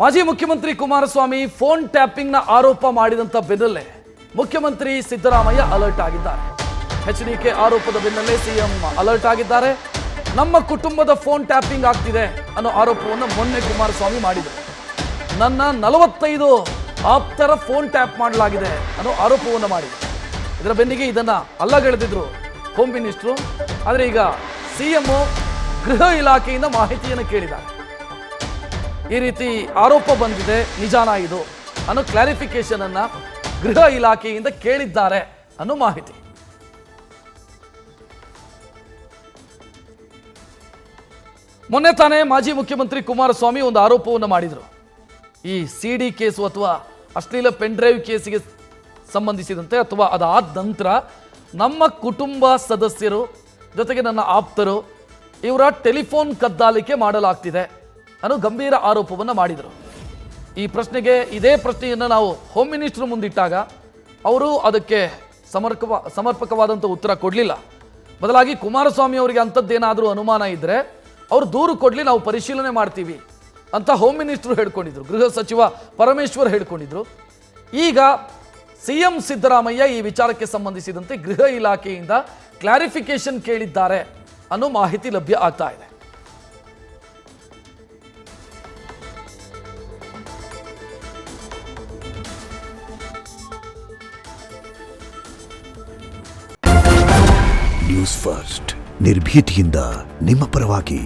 ಮಾಜಿ ಮುಖ್ಯಮಂತ್ರಿ ಕುಮಾರಸ್ವಾಮಿ ಫೋನ್ ಟ್ಯಾಪಿಂಗ್ನ ಆರೋಪ ಮಾಡಿದಂತ ಬೆನ್ನಲ್ಲೇ ಮುಖ್ಯಮಂತ್ರಿ ಸಿದ್ದರಾಮಯ್ಯ ಅಲರ್ಟ್ ಆಗಿದ್ದಾರೆ. ಎಚ್ಡಿಕೆ ಆರೋಪದ ಬೆನ್ನಲ್ಲೇ ಸಿಎಂ ಅಲರ್ಟ್ ಆಗಿದ್ದಾರೆ. ನಮ್ಮ ಕುಟುಂಬದ ಫೋನ್ ಟ್ಯಾಪಿಂಗ್ ಆಗ್ತಿದೆ ಅನ್ನೋ ಆರೋಪವನ್ನು ಮೊನ್ನೆ ಕುಮಾರಸ್ವಾಮಿ ಮಾಡಿದರು. ನನ್ನ 45 ಆಪ್ತರ ಫೋನ್ ಟ್ಯಾಪ್ ಮಾಡಲಾಗಿದೆ ಅನ್ನೋ ಆರೋಪವನ್ನು ಮಾಡಿದರು. ಇದರ ಬೆನ್ನಿಗೆ ಇದನ್ನ ಅಲ್ಲಗೆಳೆದಿದ್ರು ಹೋಮ್ ಮಿನಿಸ್ಟ್ರು. ಆದರೆ ಈಗ ಸಿಎಂ ಗೃಹ ಇಲಾಖೆಯಿಂದ ಮಾಹಿತಿಯನ್ನು ಕೇಳಿದ್ದಾರೆ. ಈ ರೀತಿ ಆರೋಪ ಬಂದಿದೆ, ನಿಜಾನ ಇದು ಅನ್ನೋ ಕ್ಲಾರಿಫಿಕೇಶನ್ ಅನ್ನ ಗೃಹ ಇಲಾಖೆಯಿಂದ ಕೇಳಿದ್ದಾರೆ ಅನ್ನೋ ಮಾಹಿತಿ. ಮೊನ್ನೆ ತಾನೇ ಮಾಜಿ ಮುಖ್ಯಮಂತ್ರಿ ಕುಮಾರಸ್ವಾಮಿ ಒಂದು ಆರೋಪವನ್ನು ಮಾಡಿದರು. ಈ ಸಿಡಿ ಕೇಸು ಅಥವಾ ಅಶ್ಲೀಲ ಪೆನ್ ಡ್ರೈವ್ ಕೇಸಿಗೆ ಸಂಬಂಧಿಸಿದಂತೆ ಅಥವಾ ಅದಾದ ನಂತರ ನಮ್ಮ ಕುಟುಂಬ ಸದಸ್ಯರು ಜೊತೆಗೆ ನನ್ನ ಆಪ್ತರು ಇವರ ಟೆಲಿಫೋನ್ ಕದ್ದಾಲಿಕೆ ಮಾಡಲಾಗ್ತಿದೆ ಅನ್ನೋ ಗಂಭೀರ ಆರೋಪವನ್ನು ಮಾಡಿದರು. ಈ ಪ್ರಶ್ನೆಗೆ ಇದೇ ಪ್ರಶ್ನೆಯನ್ನು ನಾವು ಹೋಮ್ ಮಿನಿಸ್ಟರ್ ಮುಂದಿಟ್ಟಾಗ ಅವರು ಅದಕ್ಕೆ ಸಮರ್ಪಕವಾದಂಥ ಉತ್ತರ ಕೊಡಲಿಲ್ಲ. ಬದಲಾಗಿ ಕುಮಾರಸ್ವಾಮಿ ಅವರಿಗೆ ಅಂಥದ್ದೇನಾದರೂ ಅನುಮಾನ ಇದ್ದರೆ ಅವರು ದೂರು ಕೊಡಲಿ, ನಾವು ಪರಿಶೀಲನೆ ಮಾಡ್ತೀವಿ ಅಂತ ಹೋಮ್ ಮಿನಿಸ್ಟರ್ ಹೇಳ್ಕೊಂಡಿದ್ರು. ಗೃಹ ಸಚಿವ ಪರಮೇಶ್ವರ್ ಹೇಳ್ಕೊಂಡಿದ್ರು. ಈಗ ಸಿಎಂ ಸಿದ್ದರಾಮಯ್ಯ ಈ ವಿಚಾರಕ್ಕೆ ಸಂಬಂಧಿಸಿದಂತೆ ಗೃಹ ಇಲಾಖೆಯಿಂದ ಕ್ಲಾರಿಫಿಕೇಶನ್ ಕೇಳಿದ್ದಾರೆ ಅನ್ನೋ ಮಾಹಿತಿ ಲಭ್ಯ ಆಗ್ತಾ ಇದೆ. ನ್ಯೂಸ್ ಫಸ್ಟ್ ನಿರ್ಭೀತಿಯಿಂದ ನಿಮ್ಮ ಪರವಾಗಿ.